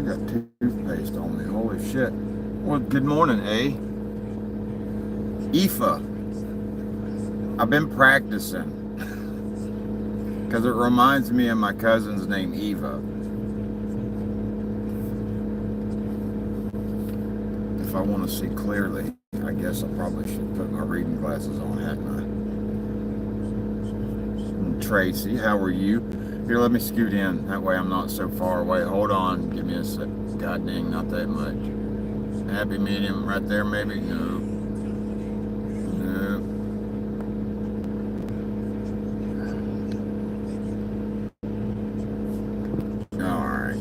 got toothpaste on me. Holy shit. Well, good morning, A. Aoife. I've been practicing because it reminds me of my cousin's name, Eva. If I want to see clearly, I guess I probably should put my reading glasses on, hadn't I? And Tracy, how are you? Here, let me scoot in. That way I'm not so far away. Hold on. Give me a sec. God dang, not that much. Happy medium right there, maybe? No. No. Alright.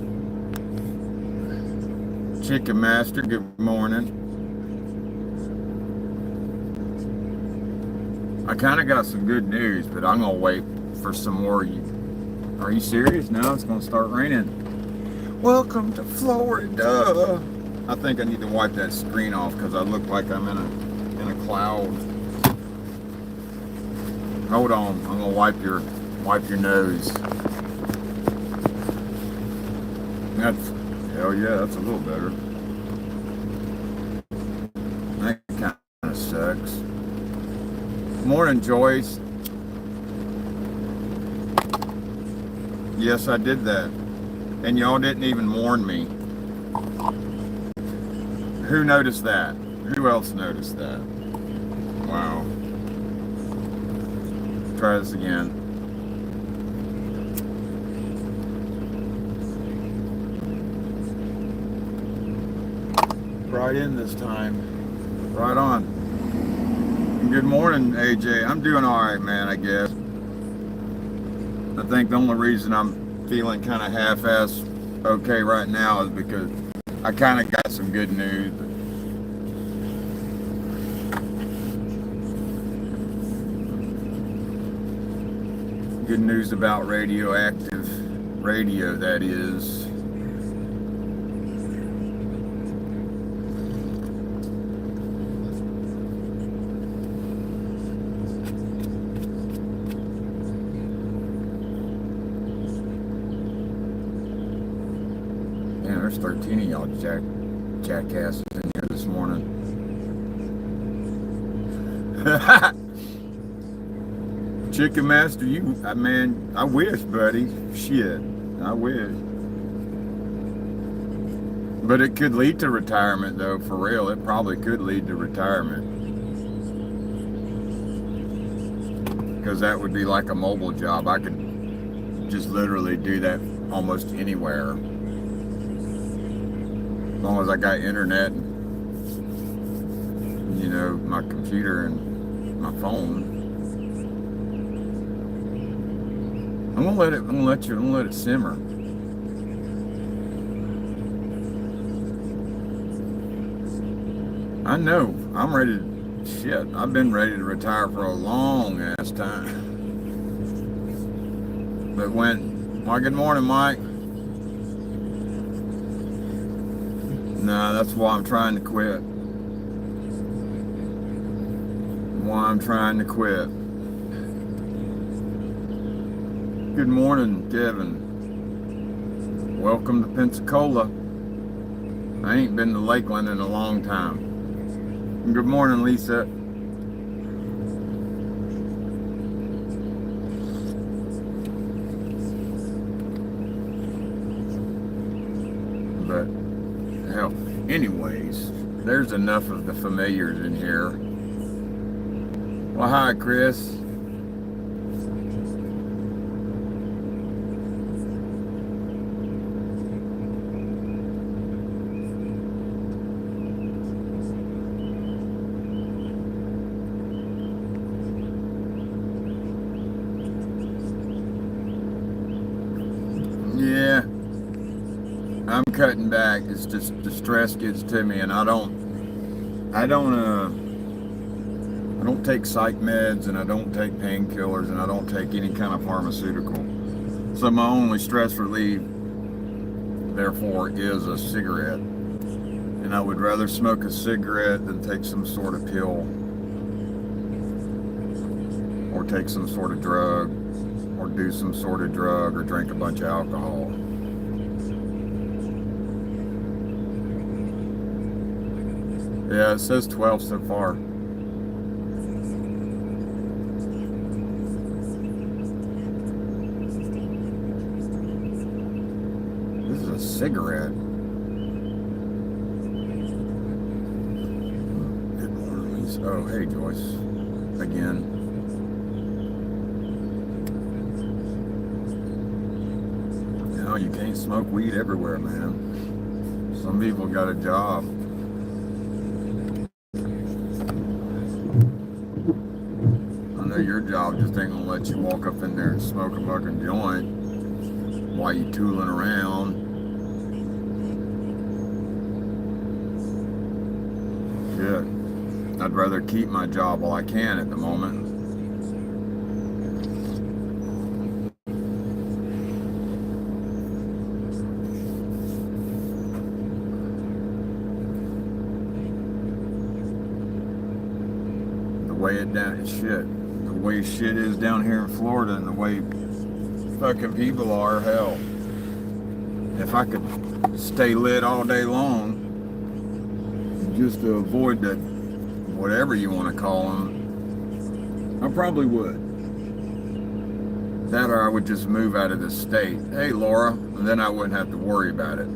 Chicken Master, good morning. I kind of got some good news, but I'm going to wait for some more. Are you serious? No, it's going to start raining. Welcome to Florida. I think I need to wipe that screen off because I look like I'm in a cloud. Hold on, I'm gonna wipe your nose. Hell yeah, that's a little better. That kind of sucks. Morning, Joyce. Yes, I did that, and y'all didn't even warn me. Who noticed that? Who else noticed that? Wow. Try this again. Right in this time. Right on. Good morning, AJ. I'm doing all right, man, I guess. I think the only reason I'm feeling kind of half-assed okay right now is because I kind of got some good news. Good news about radioactive radio, that is. Man, there's 13 of y'all jackasses in here this morning. Chicken Master, man, I wish, buddy. Shit, I wish. But it could lead to retirement, though, for real. It probably could lead to retirement. Because that would be like a mobile job. I could just literally do that almost anywhere. As long as I got internet, and, my computer and my phone. I'm gonna let it simmer. I know, I'm ready to, shit, I've been ready to retire for a long ass time. But good morning, Mike. Nah, that's why I'm trying to quit. Good morning, Kevin. Welcome to Pensacola. I ain't been to Lakeland in a long time. And good morning, Lisa. But, hell, anyways, there's enough of the familiars in here. Well, hi, Chris. Yeah, I'm cutting back. It's just the stress gets to me, and I don't take psych meds, and I don't take painkillers, and I don't take any kind of pharmaceutical. So my only stress relief, therefore, is a cigarette. And I would rather smoke a cigarette than take some sort of pill, or take some sort of drug, or do some sort of drug, or drink a bunch of alcohol. Yeah, it says 12 so far. This is a cigarette. Good morning, Lisa. Oh, hey, Joyce. Again. No, you can't smoke weed everywhere, man. Some people got a job. I know your job just ain't gonna let you walk up in there and smoke a fucking joint while you tooling around. Shit. I'd rather keep my job while I can at the moment. The way shit is down here in Florida and the way fucking people are, hell. If I could stay lit all day long, just to avoid that, whatever you want to call them, I probably would. That or I would just move out of the state. Hey, Laura, and then I wouldn't have to worry about it.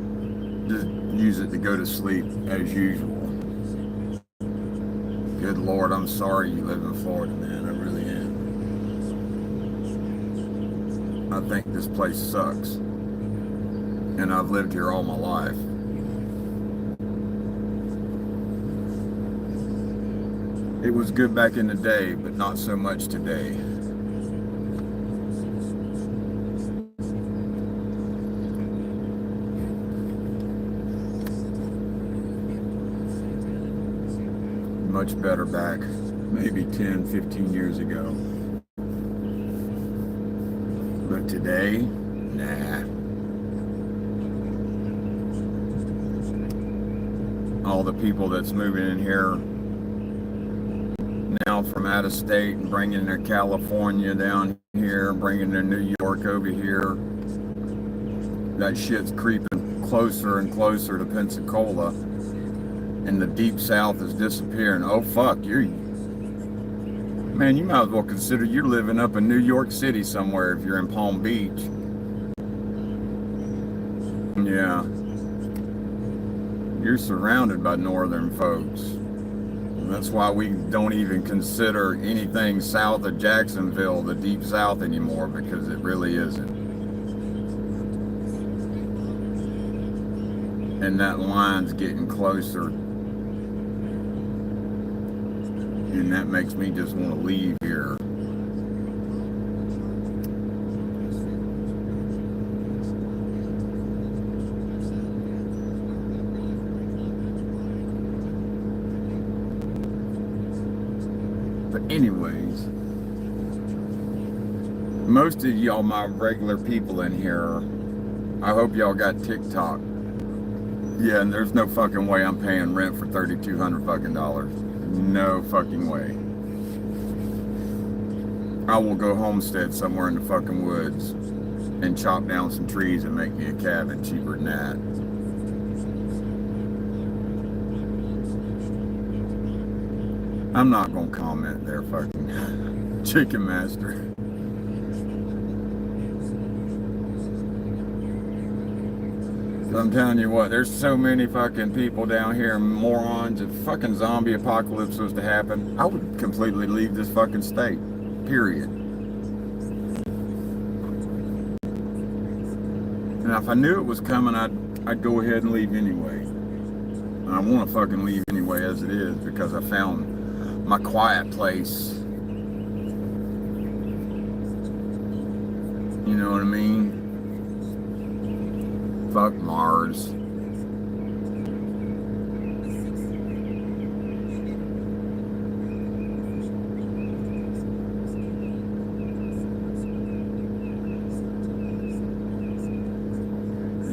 Just use it to go to sleep as usual. Good Lord, I'm sorry you live in Florida, man. I really am. I think this place sucks. And I've lived here all my life. It was good back in the day, but not so much today. Much better back maybe 10, 15 years ago. But today, nah. All the people that's moving in here now from out of state and bringing their California down here, bringing their New York over here, that shit's creeping closer and closer to Pensacola. And the deep south is disappearing. Oh fuck, man, you might as well consider you're living up in New York City somewhere if you're in Palm Beach. Yeah. You're surrounded by northern folks. And that's why we don't even consider anything south of Jacksonville the deep south anymore, because it really isn't. And that line's getting closer. And that makes me just want to leave here. But anyways, most of y'all, my regular people in here, I hope y'all got TikTok. Yeah, and there's no fucking way I'm paying rent for $3,200 fucking dollars. No fucking way. I will go homestead somewhere in the fucking woods and chop down some trees and make me a cabin cheaper than that. I'm not gonna comment there, fucking Chicken Master. I'm telling you what, there's so many fucking people down here, morons. If fucking zombie apocalypse was to happen, I would completely leave this fucking state. Period. And if I knew it was coming, I'd go ahead and leave anyway. And I want to fucking leave anyway as it is, because I found my quiet place. You know what I mean? Fuck Mars.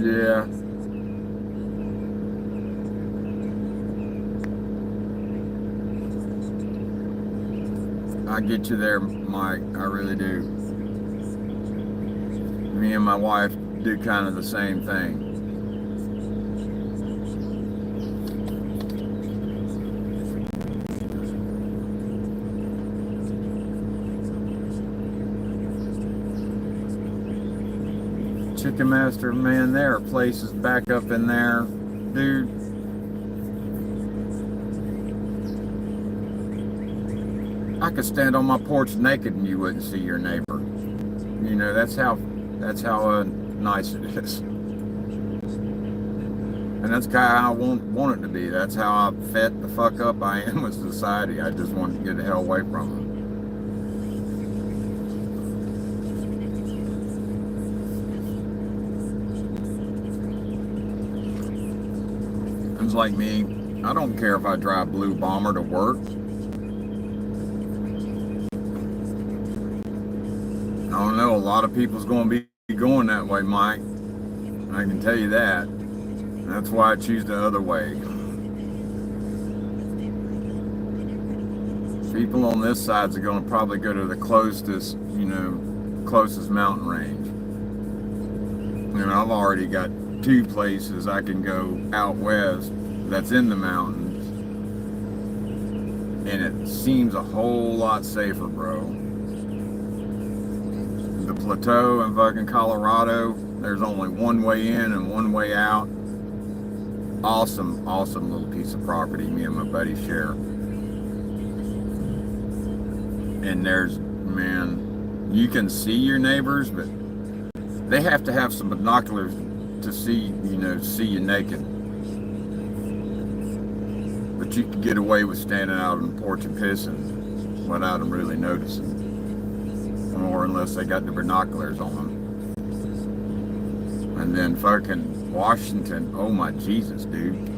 Yeah. I get you there, Mike. I really do. Me and my wife do kind of the same thing. Ticketmaster, man, there are places back up in there, dude. I could stand on my porch naked and you wouldn't see your neighbor. You know, that's how nice it is. And that's kind of how I want it to be. That's how I fed the fuck up I am with society. I just want to get the hell away from them. It's like me. I don't care if I drive Blue Bomber to work. I don't know, a lot of people's going to be going that way, Mike. I can tell you that. That's why I choose the other way. People on this side are going to probably go to the closest mountain range. And I've already got 2 places I can go out west that's in the mountains. And it seems a whole lot safer, bro. The plateau in fucking Colorado, there's only one way in and one way out. Awesome little piece of property me and my buddy share. And there's, man, you can see your neighbors, but they have to have some binoculars to see you naked. But you can get away with standing out on the porch and pissing without them really noticing. Or unless they got the binoculars on them. And then fucking Washington, oh my Jesus, dude.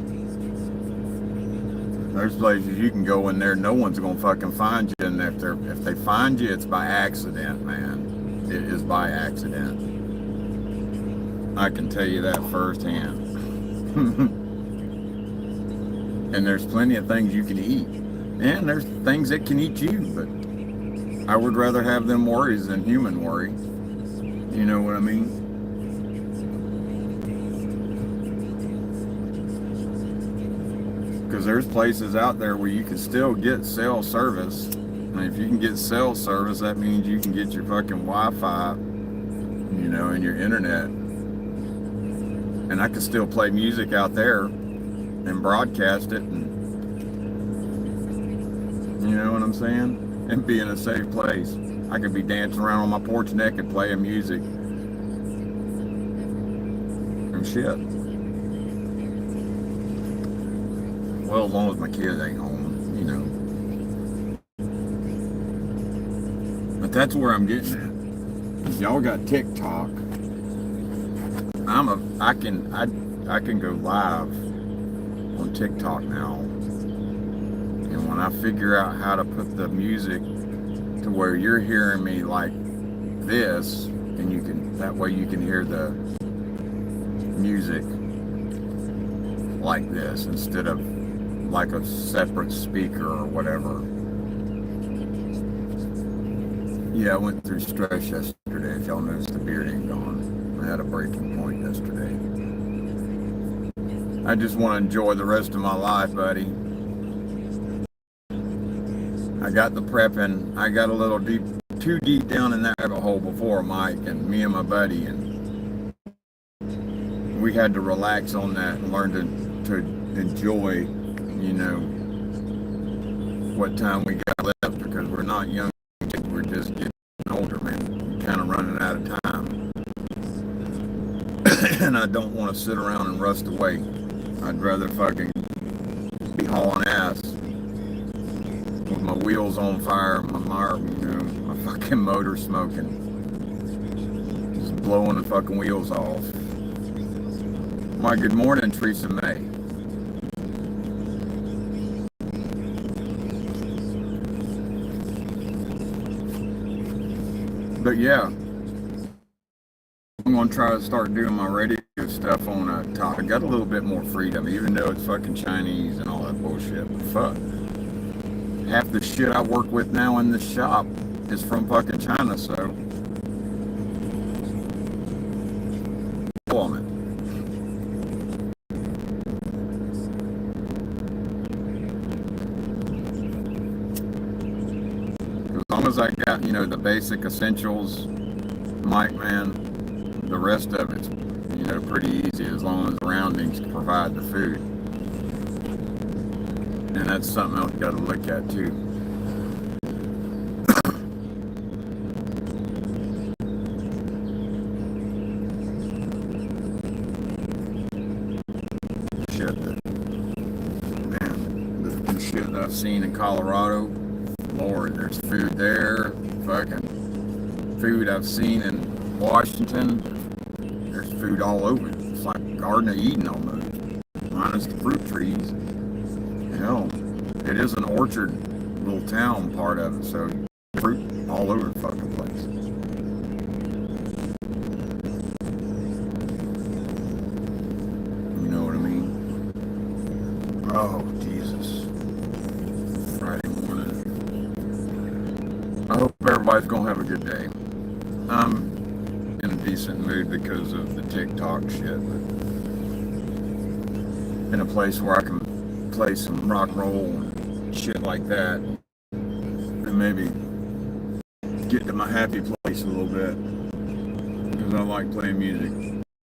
There's places you can go in there, no one's gonna fucking find you, and if they find you, it's by accident, man. It is by accident. I can tell you that firsthand. And there's plenty of things you can eat. And there's things that can eat you, but I would rather have them worries than human worry. You know what I mean? Because there's places out there where you can still get cell service. And if you can get cell service, that means you can get your fucking Wi-Fi, and your internet. And I can still play music out there and broadcast it. And, you know what I'm saying? And be in a safe place. I could be dancing around on my porch naked playing music and shit. Well, as long as my kids ain't home, But that's where I'm getting at. Y'all got TikTok. I can go live on TikTok now. And when I figure out how to put the music to where you're hearing me like this, and that way you can hear the music like this instead of like a separate speaker or whatever. Yeah, I went through stress yesterday. If y'all noticed, the beard ain't gone. I had a breaking point yesterday. I just want to enjoy the rest of my life, buddy. I got the prepping. I got a little too deep down in that rabbit hole before, Mike, and me and my buddy, and we had to relax on that and learn to enjoy, what time we got left, because we're not young kids, we're just getting older, man. We're kind of running out of time. And I don't want to sit around and rust away. I'd rather fucking be hauling ass with my wheels on fire, my fucking motor smoking, just blowing the fucking wheels off. My good morning, Teresa May. But yeah, I'm gonna try to start doing my radio stuff on a top. I got a little bit more freedom, even though it's fucking Chinese and all that bullshit. But fuck, half the shit I work with now in the shop is from fucking China, so on it. As long as I got, the basic essentials, Mike, man, the rest of it's, pretty easy as long as the surroundings provide the food. And that's something else you got to look at too. The shit that I've seen in Colorado, Lord, there's food there. Fucking food I've seen in Washington, there's food all over. It's like Garden of Eden almost, minus the fruit trees. Hell, it is an orchard little town part of it, so fruit all over the fucking place. You know what I mean? Oh, Jesus. Friday morning. I hope everybody's gonna have a good day. I'm in a decent mood because of the TikTok shit, but in a place where I can play some rock and roll and shit like that, and maybe get to my happy place a little bit, because I like playing music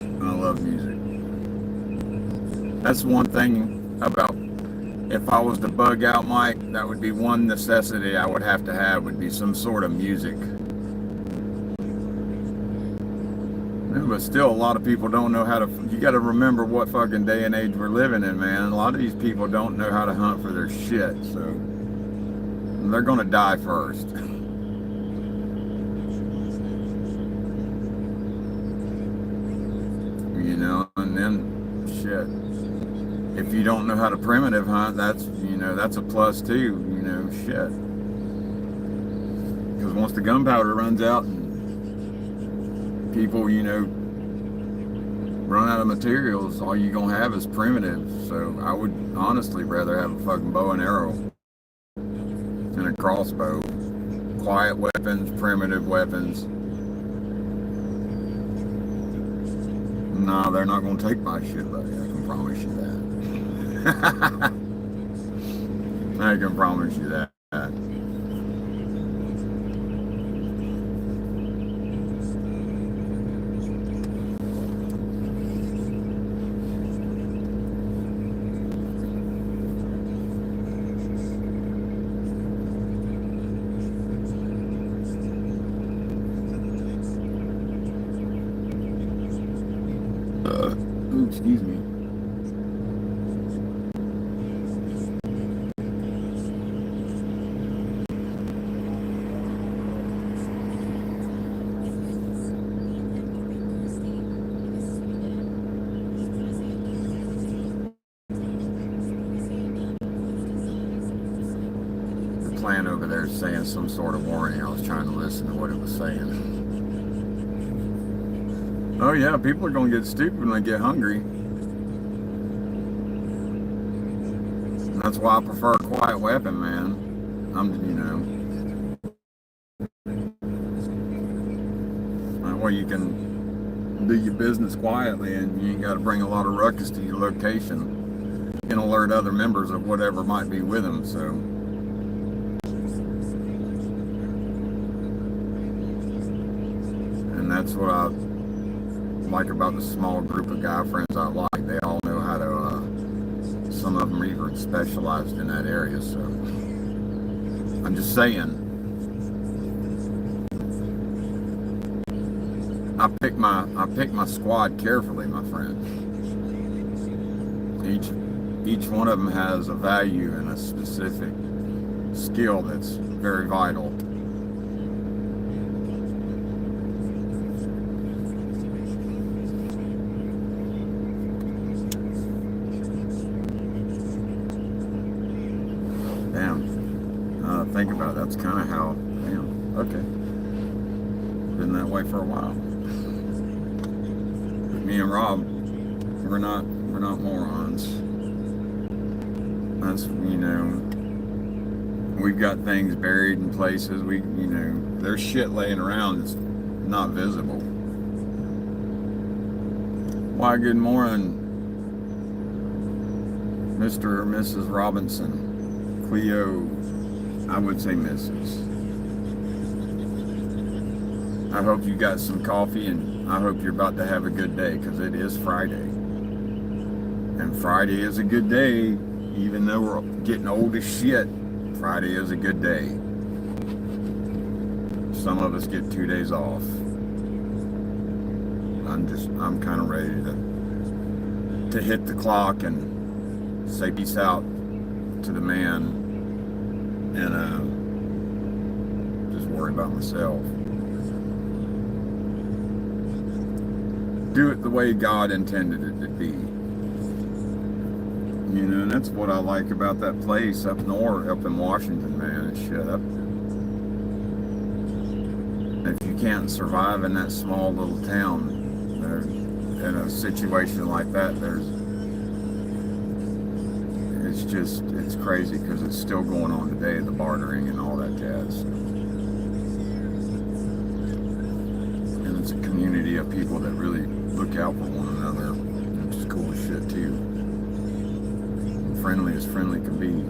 and I love music. That's one thing about, if I was to bug out, Mike, that would be one necessity I would have would be some sort of music. But still, a lot of people don't know how to. You got to remember what fucking day and age we're living in, man. A lot of these people don't know how to hunt for their shit, so they're gonna die first. And then shit. If you don't know how to primitive hunt, that's a plus too. Shit. Because once the gunpowder runs out and people, run out of materials, all you're gonna have is primitive. So I would honestly rather have a fucking bow and arrow and a crossbow. Quiet weapons, primitive weapons. Nah, they're not gonna take my shit, buddy. I can promise you that. I can promise you that. Excuse me. The plan over there is saying some sort of warning. I was trying to listen to what it was saying. Oh yeah, people are gonna get stupid when they get hungry. And that's why I prefer a quiet weapon, man. That way you can do your business quietly and you ain't gotta bring a lot of ruckus to your location. You can alert other members of whatever might be with them, so. And that's what I like about the small group of guy friends I like. They all know how to, some of them are even specialized in that area, so I'm just saying. I pick my squad carefully, my friend. Each one of them has a value and a specific skill that's very vital. Think about it. That's kind of how. Damn. Okay. Been that way for a while. But me and Rob, we're not morons. That's we've got things buried in places. There's shit laying around that's not visible. Why? Good morning, Mr. or Mrs. Robinson, Cleo. I would say Mrs. I hope you got some coffee and I hope you're about to have a good day, because it is Friday. And Friday is a good day, even though we're getting old as shit. Friday is a good day. Some of us get 2 days off. I'm kind of ready to hit the clock and say peace out to the man, and just worry about myself. Do it the way God intended it to be. You know, and that's what I like about that place up north, up in Washington, man. It's shut up. If you can't survive in that small little town, in a situation like that, it's crazy, because it's still going on today, the bartering and all that jazz. And it's a community of people that really look out for one another, which is cool as shit too. Friendly as friendly can be.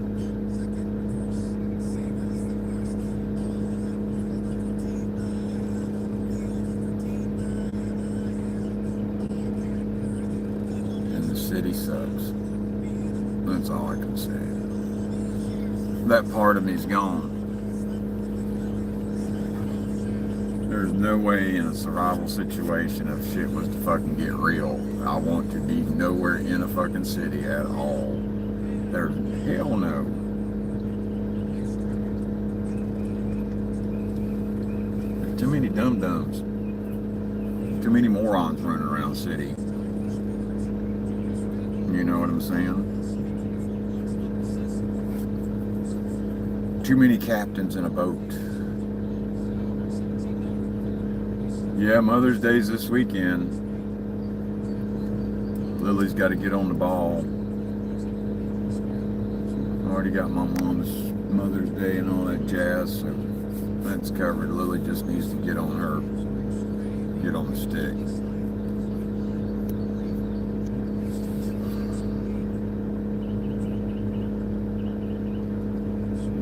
City sucks. That's all I can say. That part of me's gone. There's no way in a survival situation, if shit was to fucking get real, I want to be nowhere in a fucking city at all. There's hell no. There's too many dum-dums. Too many morons running around the city. You know what I'm saying? Too many captains in a boat. Yeah, Mother's Day's this weekend. Lily's got to get on the ball. I already got my mom's Mother's Day and all that jazz, so that's covered. Lily just needs to get on the stick.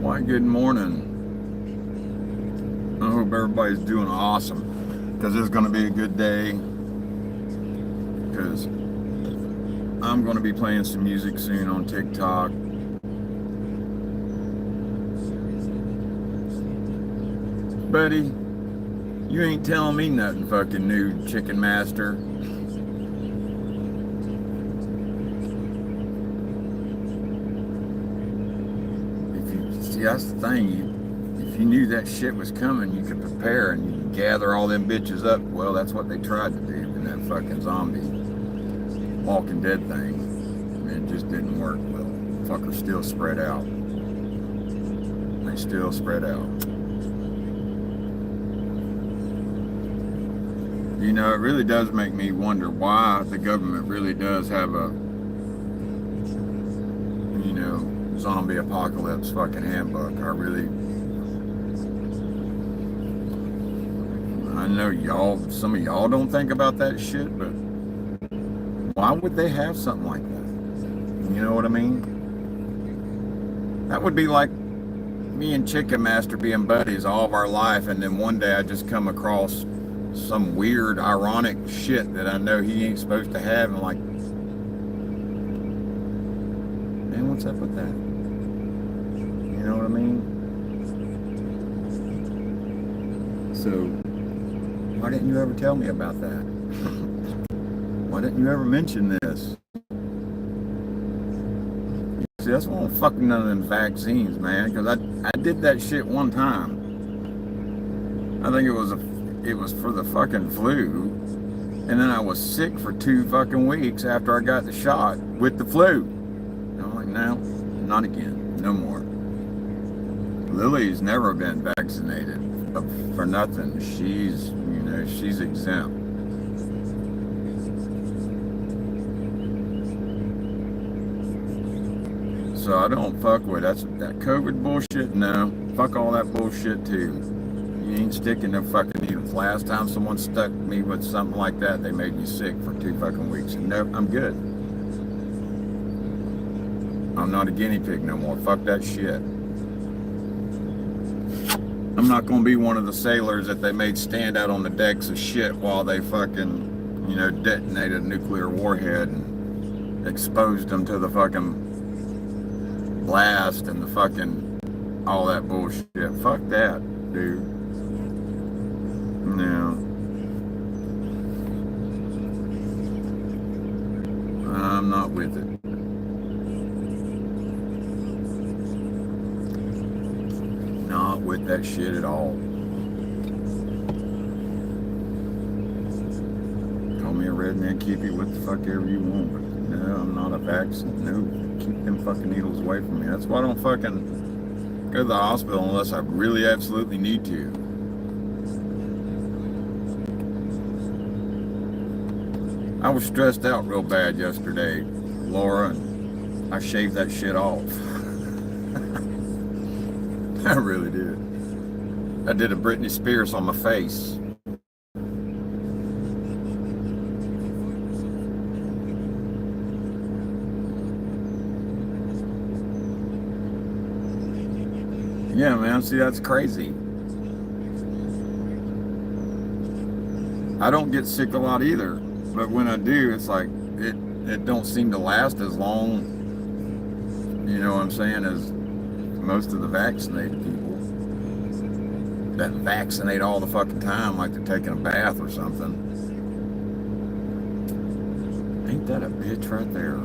Why, good morning. I hope everybody's doing awesome, because it's going to be a good day, because I'm going to be playing some music soon on TikTok. Buddy, you ain't telling me nothing fucking new, Chicken Master. That's the thing. If you knew that shit was coming, you could prepare and you could gather all them bitches up. Well, that's what they tried to do in that fucking zombie Walking Dead thing. It just didn't work well. Fuckers still spread out. They still spread out. You know, it really does make me wonder why the government really does have a, you know, zombie apocalypse fucking handbook. I know some of y'all don't think about that shit, but why would they have something like that? You know what I mean? That would be like me and Chicken Master being buddies all of our life, and then one day I just come across some weird, ironic shit that I know he ain't supposed to have, and like, man, what's up with that? You know what I mean? So, why didn't you ever tell me about that? Why didn't you ever mention this? See, that's why I don't fucking none of them vaccines, man, because I did that shit one time. I think it was for the fucking flu, and then I was sick for 2 fucking weeks after I got the shot with the flu. And I'm like, no, not again, no more. Lily's never been vaccinated for nothing. She's exempt. So I don't fuck with that COVID bullshit. No, fuck all that bullshit too. You ain't sticking no fucking needles. Last time someone stuck me with something like that, they made me sick for 2 fucking weeks. Nope, I'm good. I'm not a guinea pig no more. Fuck that shit. I'm not gonna be one of the sailors that they made stand out on the decks of shit while they fucking, you know, detonated a nuclear warhead and exposed them to the fucking blast and the fucking all that bullshit. Fuck that, dude. No. I'm not with it. Not with that shit at all. Call me a redneck hippie, what the fuck ever you want, but no, I'm not a vaccine. No, keep them fucking needles away from me. That's why I don't fucking go to the hospital unless I really absolutely need to. I was stressed out real bad yesterday, Laura, and I shaved that shit off. I really did. I did a Britney Spears on my face. Yeah, man, see, that's crazy. I don't get sick a lot either, but when I do, it's like, it don't seem to last as long, you know what I'm saying, as most of the vaccinated people that vaccinate all the fucking time like they're taking a bath or something. Ain't that a bitch right there?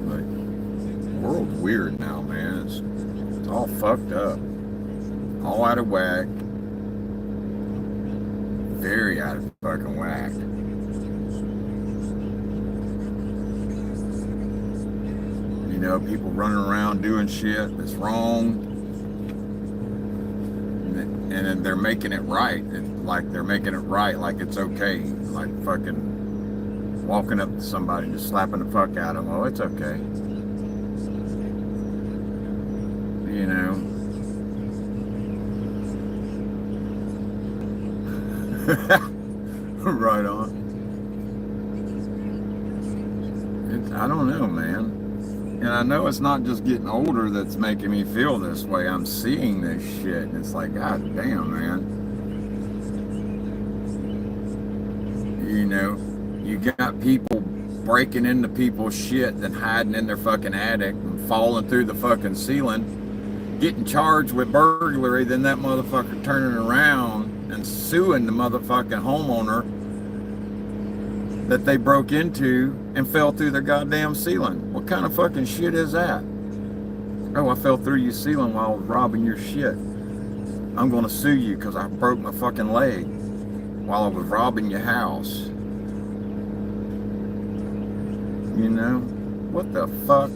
Like, the world's weird now, man. It's all fucked up. All out of whack. Very out of fucking whack. You know, people running around doing shit that's wrong, and then they're making it right. Like they're making it right, like it's okay. Like fucking walking up to somebody and just slapping the fuck out of them. Oh, it's okay. You know. Right on. I don't know, man. And I know it's not just getting older that's making me feel this way. I'm seeing this shit, and it's like, God damn, man. You know, you got people breaking into people's shit and hiding in their fucking attic and falling through the fucking ceiling, getting charged with burglary, then that motherfucker turning around and suing the motherfucking homeowner that they broke into and fell through their goddamn ceiling. What kind of fucking shit is that? Oh, I fell through your ceiling while I was robbing your shit. I'm gonna sue you because I broke my fucking leg while I was robbing your house. You know? What the fuck?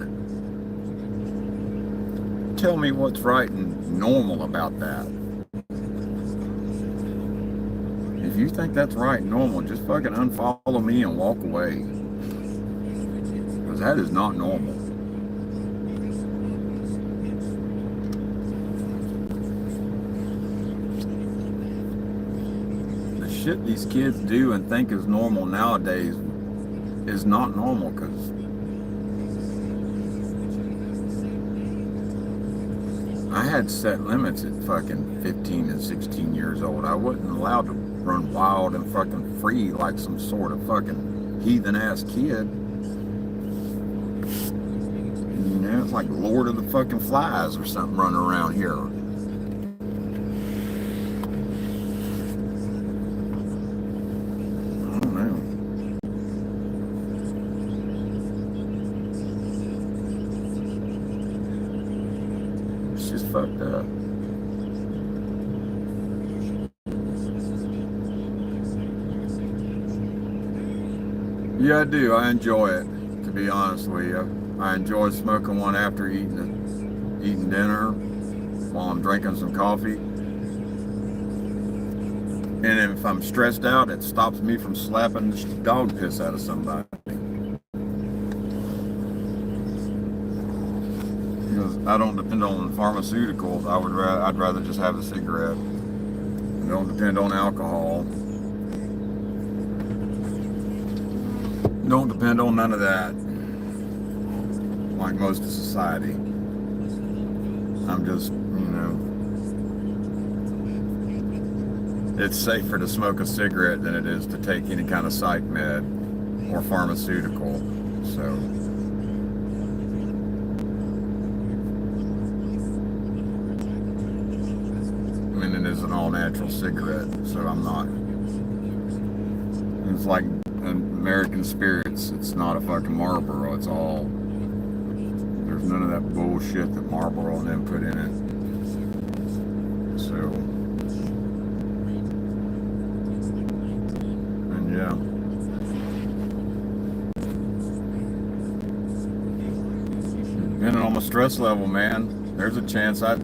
Tell me what's right and normal about that. If you think that's right and normal, just fucking unfollow me and walk away. Because that is not normal. The shit these kids do and think is normal nowadays is not normal, because I had set limits at fucking 15 and 16 years old. I wasn't allowed to run wild and fucking free like some sort of fucking heathen ass kid. You know, it's like Lord of the fucking Flies or something running around here. I don't know. It's just fucked up. Yeah, I do. I enjoy it, to be honest with you. I enjoy smoking one after eating dinner while I'm drinking some coffee. And if I'm stressed out, it stops me from slapping the dog piss out of somebody. Because I don't depend on pharmaceuticals. I'd rather just have a cigarette. I don't depend on alcohol. Don't depend on none of that, like most of society. I'm just, it's safer to smoke a cigarette than it is to take any kind of psych med or pharmaceutical. So, I mean, it is an all-natural cigarette, so I'm not. It's like American Spirits. It's not a fucking Marlboro. It's all. There's none of that bullshit that Marlboro and them put in it. So, and yeah. Depending on my stress level, man, there's a chance I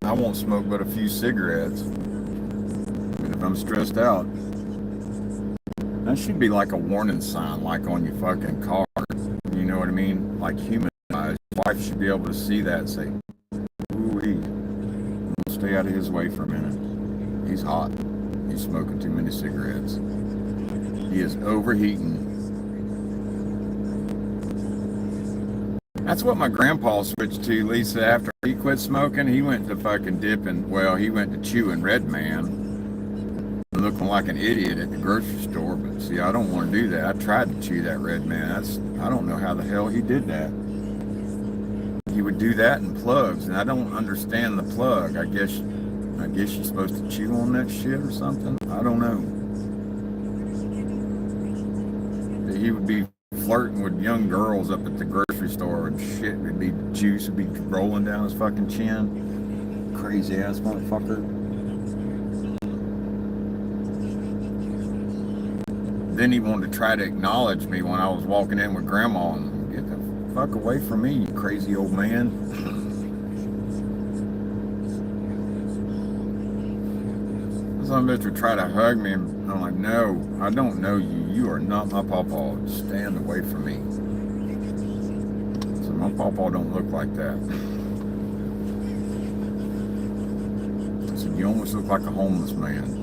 won't smoke but a few cigarettes. And if I'm stressed out, that should be like a warning sign, like on your fucking car. You know what I mean? Like human eyes. Your wife should be able to see that and say, ooh-wee, stay out of his way for a minute. He's hot. He's smoking too many cigarettes. He is overheating. That's what my grandpa switched to, Lisa. After he quit smoking, he went to fucking dipping. Well, he went to chewing Red Man. Looking like an idiot at the grocery store, but see, I don't want to do that. I tried to chew that Red Man. I don't know how the hell he did that. He would do that in plugs, and I don't understand the plug. I guess you're supposed to chew on that shit or something. I don't know. He would be flirting with young girls up at the grocery store and shit. It'd be juice would be rolling down his fucking chin. Crazy ass motherfucker. Then he wanted to try to acknowledge me when I was walking in with Grandma and get the fuck away from me, you crazy old man. Some bitch would try to hug me and I'm like, no, I don't know you. You are not my pawpaw. Stand away from me. So my pawpaw don't look like that. I said, you almost look like a homeless man.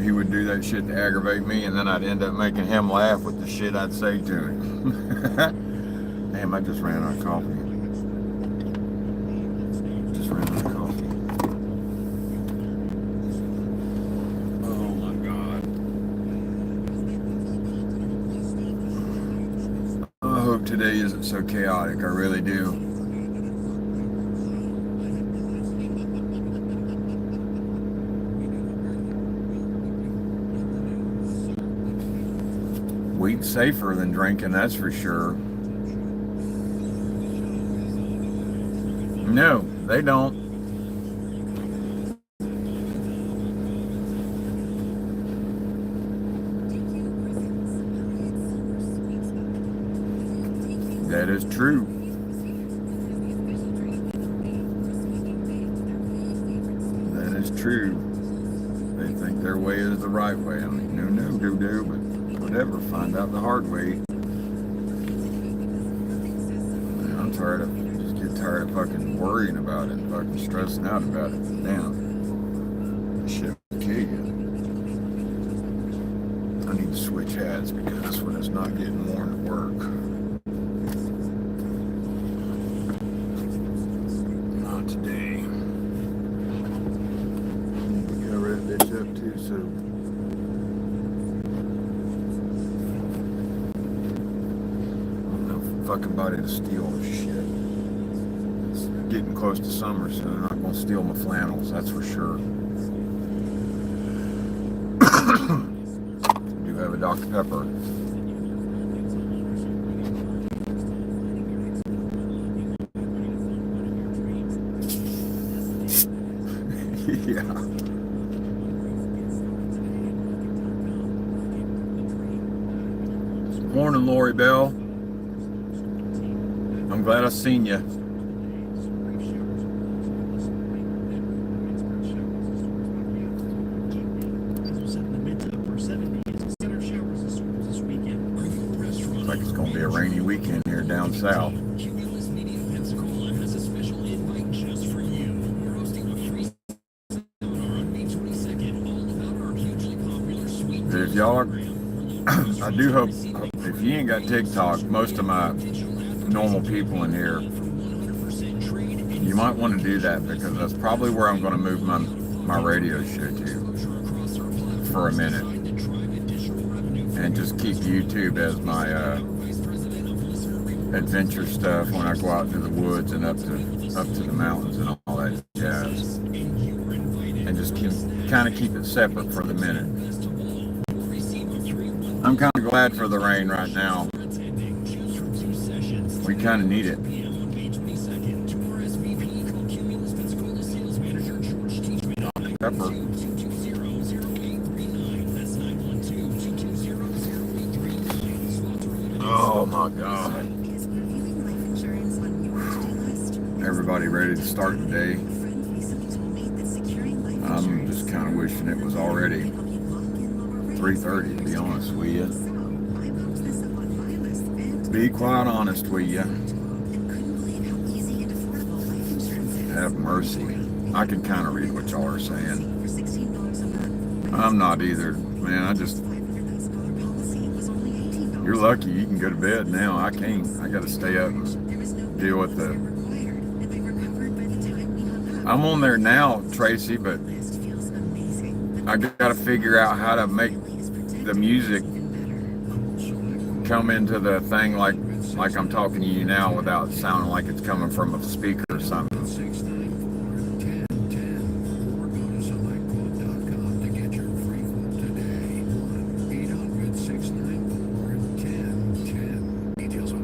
He would do that shit to aggravate me, and then I'd end up making him laugh with the shit I'd say to him. Damn, I just ran out of coffee. Just ran out of coffee. Oh my God. I hope today isn't so chaotic. I really do. Weed's safer than drinking, that's for sure. No, they don't. That is true. That is true. They think their way is the right way. I mean, no, do, but whatever, find out the hard way. I'm tired of, just get tired of fucking worrying about it, fucking stressing out about it. Damn. Shit will kill you. I need to switch hats because when it's not getting worn at work. Not today. Cover that bitch up too, so. Fucking body to steal this shit. It's getting close to summer, so they're not gonna steal my flannels, that's for sure. I do have a Dr. Pepper. Yeah. Morning, Lori Bell. I'm glad I seen you. Looks like it's going to be a rainy weekend here down south. y'all are, I do hope, if you ain't got TikTok, most of my normal people in here, you might want to do that, because that's probably where I'm going to move my radio show to for a minute, and just keep YouTube as my adventure stuff when I go out into the woods and up to the mountains and all that jazz, and just kind of keep it separate for the minute. I'm kind of glad for the rain right now. We kind of need it. Pepper. Oh my God. Everybody ready to start the day? I'm just kind of wishing it was already 3:30, to be honest with you. Be quite honest with you. Have mercy. I can kind of read what y'all are saying. I'm not either, man. You're lucky you can go to bed now. I can't. I got to stay up and deal with I'm on there now, Tracy, but I got to figure out how to make the music come into the thing like I'm talking to you now, without sounding like it's coming from a speaker or something.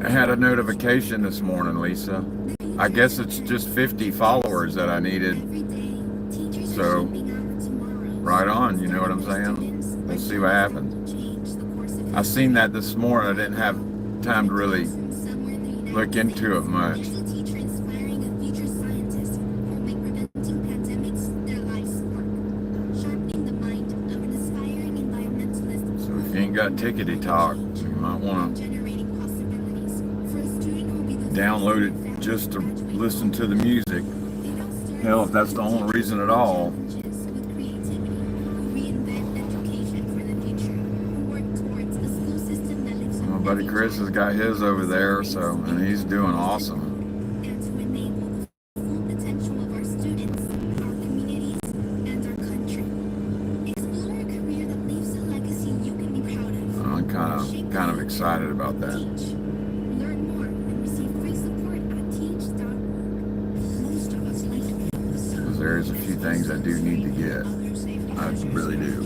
I had a notification this morning, Lisa. I guess it's just 50 followers that I needed. So, right on, you know what I'm saying? We'll see what happens. I seen that this morning. I didn't have time to really look into it much. So if you ain't got Tickety Talk, you might want to download it just to listen to the music. Hell, if that's the only reason at all. My buddy Chris has got his over there, and he's doing awesome. I'm kind of excited about that. There's a few things I do need to get. I really do.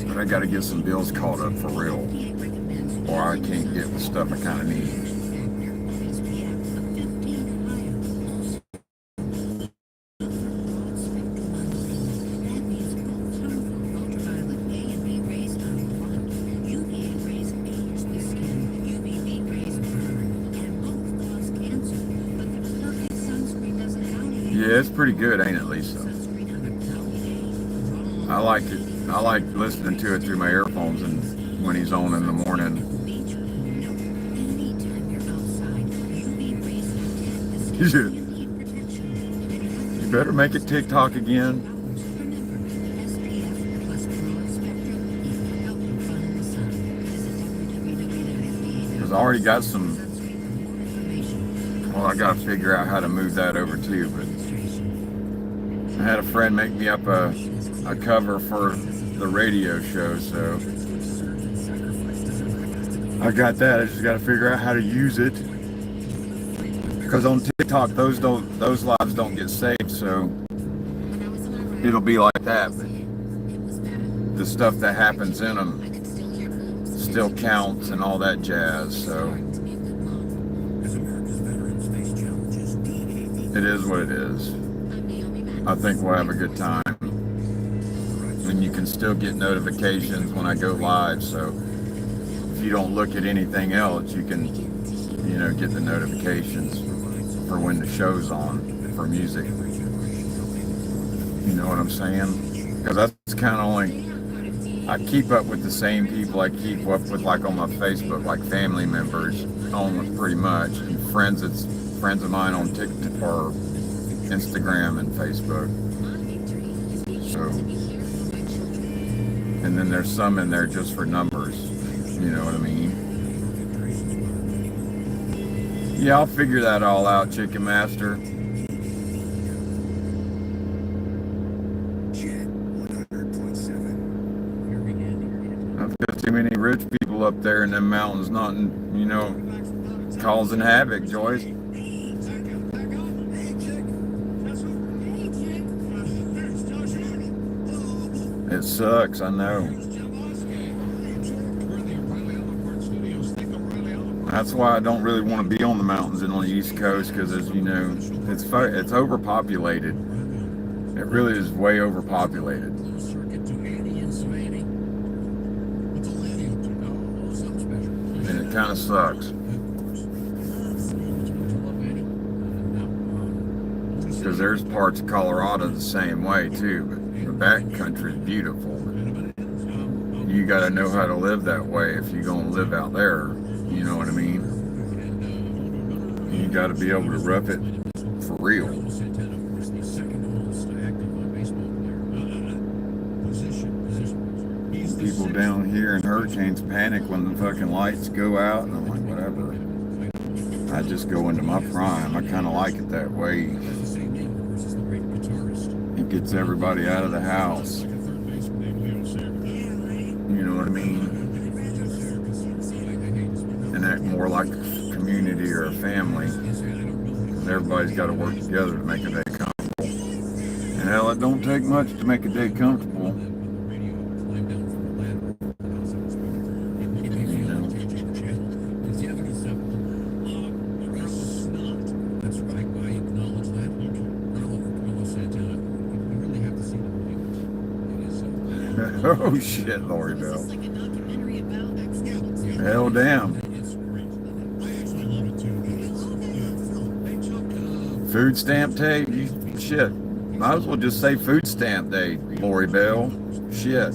But I got to get some bills caught up for real, or I can't get the stuff I kind of need. Yeah, it's pretty good, ain't it, Lisa? I like it. I like listening to it through my earphones and when he's on in the morning. You better make it TikTok again. Because I already got some. Well, I got to figure out how to move that over too, but I had a friend make me up a cover for the radio show, so I got that. I just got to figure out how to use it, because on TikTok those lives don't get saved, so it'll be like that, but the stuff that happens in them still counts and all that jazz. So it is what it is. I think we'll have a good time. And you can still get notifications when I go live, so if you don't look at anything else, you can, get the notifications for when the show's on for music. You know what I'm saying? Because that's kind of only, I keep up with the same people I keep up with, like on my Facebook, like family members, almost pretty much, and friends of mine on TikTok or Instagram and Facebook. So And then there's some in there just for numbers. You know what I mean? Yeah, I'll figure that all out, Chicken Master. I've got too many rich people up there in them mountains, not, you know, causing havoc, Joyce. It sucks, I know. That's why I don't really want to be on the mountains and on the East Coast, because, as you know, it's overpopulated. It really is way overpopulated. And it kind of sucks. Because there's parts of Colorado the same way too, but the backcountry is beautiful. You got to know how to live that way if you're going to live out there. You know what I mean? You got to be able to rough it for real. People down here in hurricanes panic when the fucking lights go out, and I'm like, whatever. I just go into my prime. I kind of like it that way. It gets everybody out of the house. You know what I mean? And act more like a community or a family. And everybody's got to work together to make a day comfortable. And hell, it don't take much to make a day comfortable. Oh shit, Lori Bell. Hell damn. Food stamp day? Shit. Might as well just say food stamp day, Lori Bell. Shit.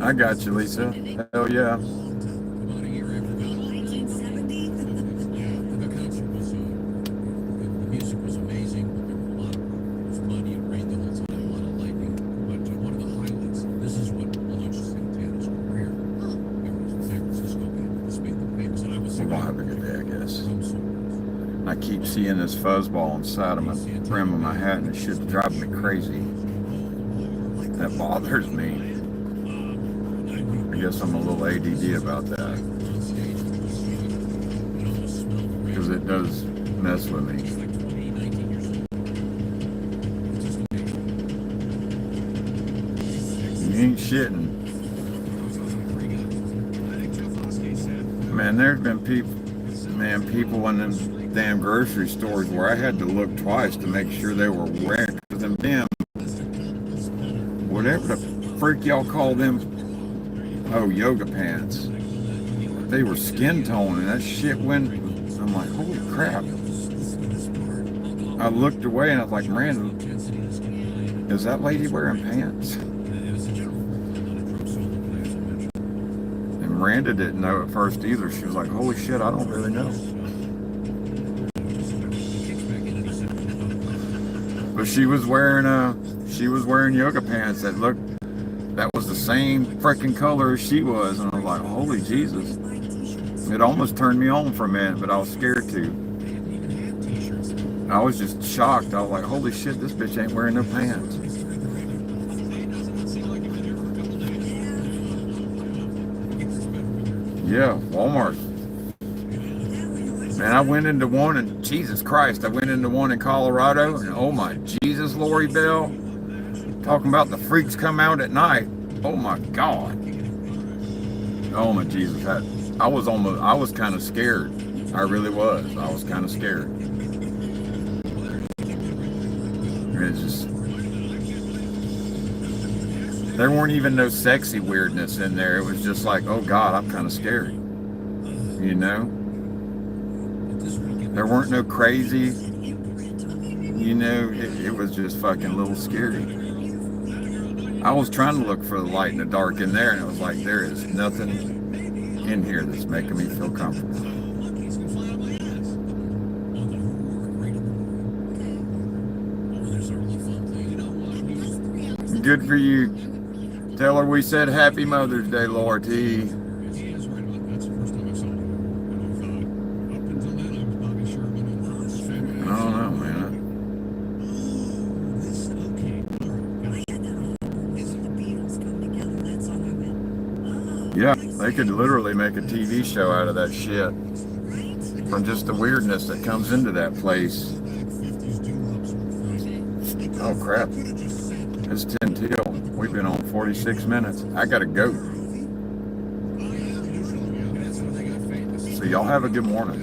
I got you, Lisa. Hell yeah. I keep seeing this fuzzball inside of my brim of my hat, and it shit's driving me crazy. That bothers me. I guess I'm a little ADD about that, because it does mess with me. You ain't shitting. Man, there's been people in them damn grocery stores where I had to look twice to make sure they were wearing them damn, whatever the freak y'all call them, yoga pants. They were skin tone, and that shit went, I'm like, holy crap. I looked away and I was like, Miranda, is that lady wearing pants? And Miranda didn't know at first either. She was like, holy shit, I don't really know. But she was wearing yoga pants that was the same freaking color as she was, and I was like, holy Jesus. It almost turned me on for a minute, but I was scared too. I was just shocked. I was like, holy shit, this bitch ain't wearing no pants. Yeah, Walmart. Man, I went into one, and Jesus Christ, I went into one in Colorado, and oh my Jesus, Lori Bell, talking about the freaks come out at night. Oh my God. Oh my Jesus, I was kind of scared. I really was. I was kind of scared. It's just, there weren't even no sexy weirdness in there. It was just like, oh God, I'm kind of scared. You know? There weren't no crazy, you know, it was just fucking a little scary. I was trying to look for the light in the dark in there, and it was like, there is nothing in here that's making me feel comfortable. Good for you. Tell her we said Happy Mother's Day, Laura T. He is right about it. That's the first time I saw him. Up until then, I was Bobby Sherman and his family. I don't know, man. Yeah, they could literally make a TV show out of that shit. From just the weirdness that comes into that place. Oh crap. It's 10 till. We've been on 46 minutes. I gotta go. So y'all have a good morning.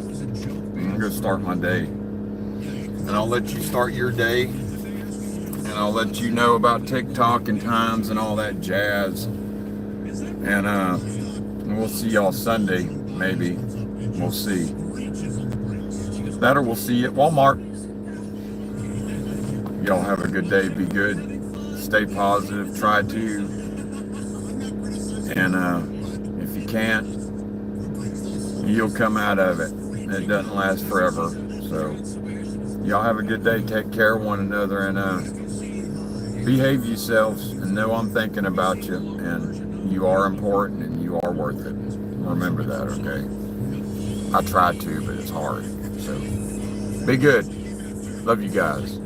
I'm gonna start my day. And I'll let you start your day. And I'll let you know about TikTok and times and all that jazz. And we'll see y'all Sunday, maybe. We'll see. That or we'll see you at Walmart. Y'all have a good day. Be good. Stay positive. Try to. And if you can't, you'll come out of it. It doesn't last forever. So y'all have a good day. Take care of one another and behave yourselves. And know I'm thinking about you. And you are important and you are worth it. Remember that, okay? I try to, but it's hard. So be good. Love you guys.